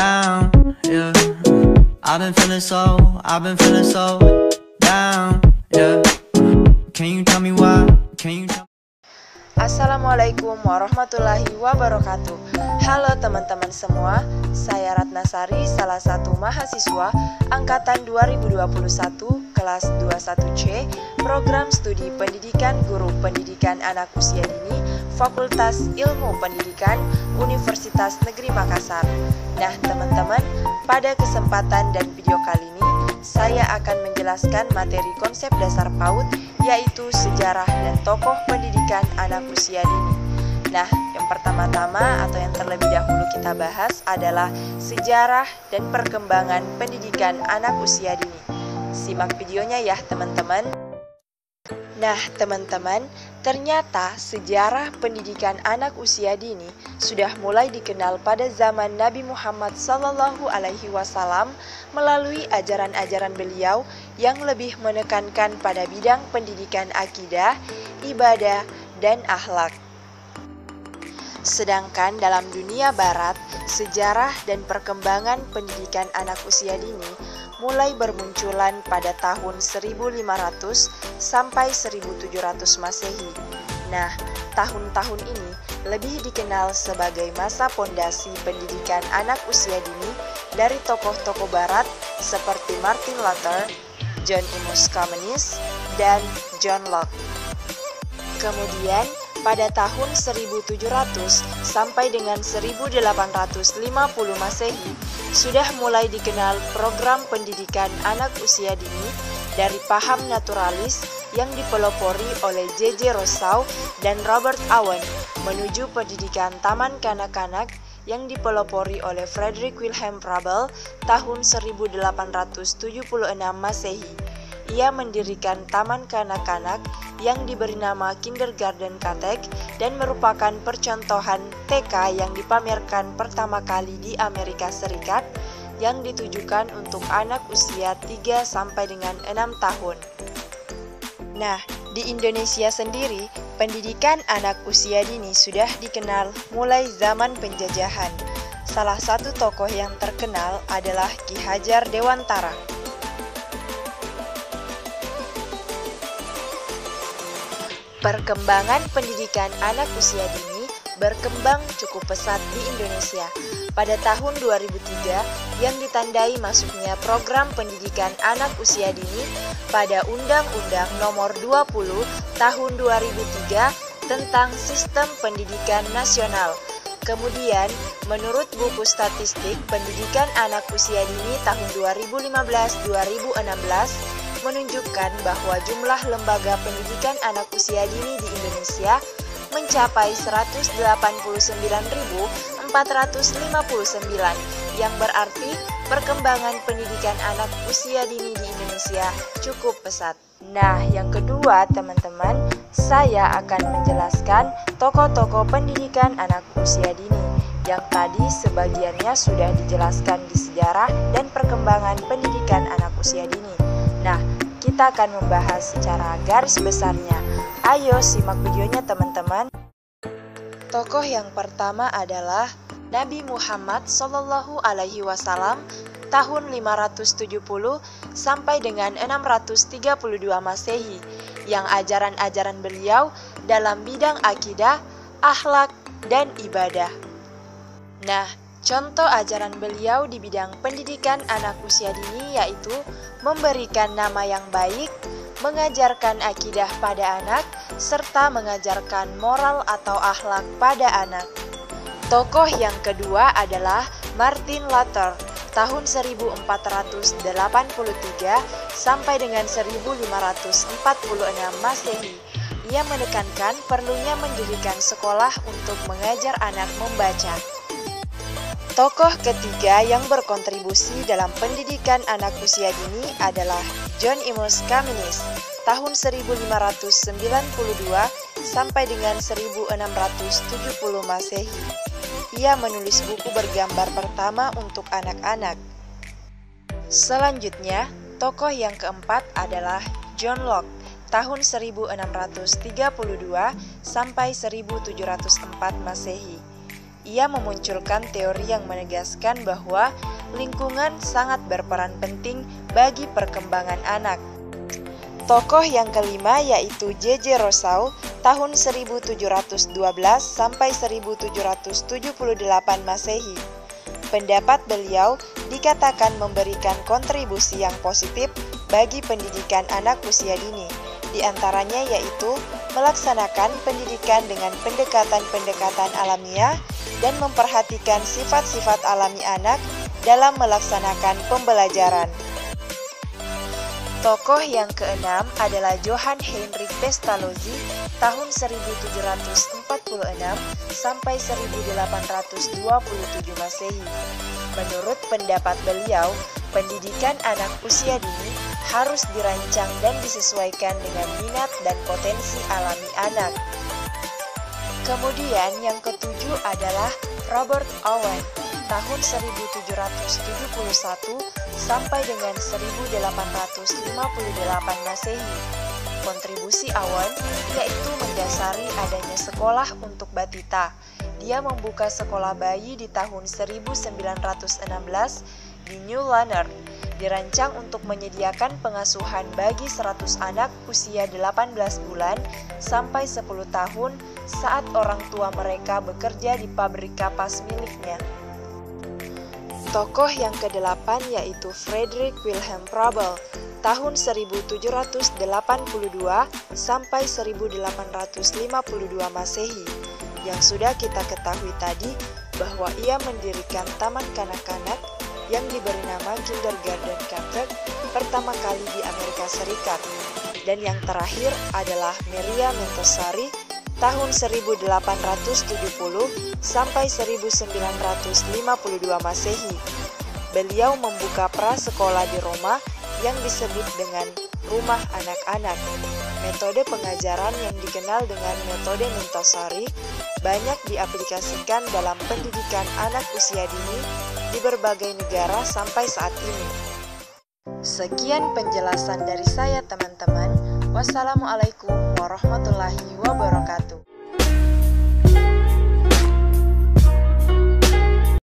down, yeah. I've been feeling so down, yeah. Can you tell me why? Assalamualaikum warahmatullahi wabarakatuh. Halo teman-teman semua, saya Ratnasari, salah satu mahasiswa Angkatan 2021 kelas 21C, Program Studi Pendidikan Guru Pendidikan Anak Usia Dini, Fakultas Ilmu Pendidikan, Universitas Negeri Makassar. Nah teman-teman, pada kesempatan dan video kali ini, saya akan menjelaskan materi konsep dasar PAUD, yaitu sejarah dan tokoh pendidikan anak usia dini. Nah, yang pertama-tama atau yang terlebih dahulu kita bahas adalah sejarah dan perkembangan pendidikan anak usia dini. Simak videonya ya teman-teman. Nah teman-teman, ternyata sejarah pendidikan anak usia dini sudah mulai dikenal pada zaman Nabi Muhammad SAW melalui ajaran-ajaran beliau yang lebih menekankan pada bidang pendidikan akidah, ibadah, dan akhlak. Sedangkan dalam dunia barat, sejarah dan perkembangan pendidikan anak usia dini mulai bermunculan pada tahun 1500 sampai 1700 Masehi. Nah, tahun-tahun ini lebih dikenal sebagai masa pondasi pendidikan anak usia dini dari tokoh-tokoh barat seperti Martin Luther, John Amos Comenius, dan John Locke. Kemudian, pada tahun 1700 sampai dengan 1850 Masehi, sudah mulai dikenal program pendidikan anak usia dini dari paham naturalis yang dipelopori oleh J.J. Rousseau dan Robert Owen menuju pendidikan taman kanak-kanak yang dipelopori oleh Frederick William Froebel tahun 1876 Masehi. Ia mendirikan taman kanak-kanak yang diberi nama Kindergarten Cathek dan merupakan percontohan TK yang dipamerkan pertama kali di Amerika Serikat yang ditujukan untuk anak usia 3 sampai dengan 6 tahun. Nah, di Indonesia sendiri, pendidikan anak usia dini sudah dikenal mulai zaman penjajahan. Salah satu tokoh yang terkenal adalah Ki Hajar Dewantara. Perkembangan pendidikan anak usia dini berkembang cukup pesat di Indonesia. Pada tahun 2003 yang ditandai masuknya program pendidikan anak usia dini pada Undang-Undang Nomor 20 Tahun 2003 tentang Sistem Pendidikan Nasional. Kemudian, menurut buku statistik pendidikan anak usia dini tahun 2015-2016 menunjukkan bahwa jumlah lembaga pendidikan anak usia dini di Indonesia mencapai 189.459, yang berarti perkembangan pendidikan anak usia dini di Indonesia cukup pesat. Nah, yang kedua teman-teman, saya akan menjelaskan tokoh-tokoh pendidikan anak usia dini yang tadi sebagiannya sudah dijelaskan di sejarah dan perkembangan pendidikan anak usia dini. Nah, kita akan membahas secara garis besarnya. Ayo simak videonya teman-teman. Tokoh yang pertama adalah Nabi Muhammad SAW tahun 570 sampai dengan 632 Masehi, yang ajaran-ajaran beliau dalam bidang akidah, akhlak, dan ibadah. Nah, contoh ajaran beliau di bidang pendidikan anak usia dini yaitu memberikan nama yang baik, mengajarkan akidah pada anak, serta mengajarkan moral atau akhlak pada anak. Tokoh yang kedua adalah Martin Luther, tahun 1483 sampai dengan 1546 Masehi. Ia menekankan perlunya mendirikan sekolah untuk mengajar anak membaca. Tokoh ketiga yang berkontribusi dalam pendidikan anak usia dini adalah John Amos Comenius, tahun 1592 sampai dengan 1670 Masehi. Ia menulis buku bergambar pertama untuk anak-anak. Selanjutnya, tokoh yang keempat adalah John Locke, tahun 1632 sampai 1704 Masehi. ia memunculkan teori yang menegaskan bahwa lingkungan sangat berperan penting bagi perkembangan anak. Tokoh yang kelima yaitu J.J. Rousseau tahun 1712 sampai 1778 Masehi. Pendapat beliau dikatakan memberikan kontribusi yang positif bagi pendidikan anak usia dini. Di antaranya yaitu melaksanakan pendidikan dengan pendekatan-pendekatan alamiah dan memperhatikan sifat-sifat alami anak dalam melaksanakan pembelajaran. Tokoh yang keenam adalah Johann Heinrich Pestalozzi tahun 1746 sampai 1827 Masehi. Menurut pendapat beliau, pendidikan anak usia dini harus dirancang dan disesuaikan dengan minat dan potensi alami anak. Kemudian yang ketujuh adalah Robert Owen tahun 1771 sampai dengan 1858 Masehi. Kontribusi Owen yaitu mendasari adanya sekolah untuk batita. Dia membuka sekolah bayi di tahun 1916 di New Lanark, dirancang untuk menyediakan pengasuhan bagi 100 anak usia 18 bulan sampai 10 tahun saat orang tua mereka bekerja di pabrik kapas miliknya. Tokoh yang kedelapan yaitu Friedrich Wilhelm Froebel tahun 1782 sampai 1852 Masehi. Yang sudah kita ketahui tadi bahwa ia mendirikan taman kanak-kanak yang diberi nama Kindergarten Center pertama kali di Amerika Serikat. Dan yang terakhir adalah Maria Montessori tahun 1870 sampai 1952 Masehi. Beliau membuka prasekolah di Roma yang disebut dengan rumah anak-anak. Metode pengajaran yang dikenal dengan metode Montessori banyak diaplikasikan dalam pendidikan anak usia dini di berbagai negara sampai saat ini. Sekian penjelasan dari saya teman-teman. Wassalamualaikum warahmatullahi wabarakatuh.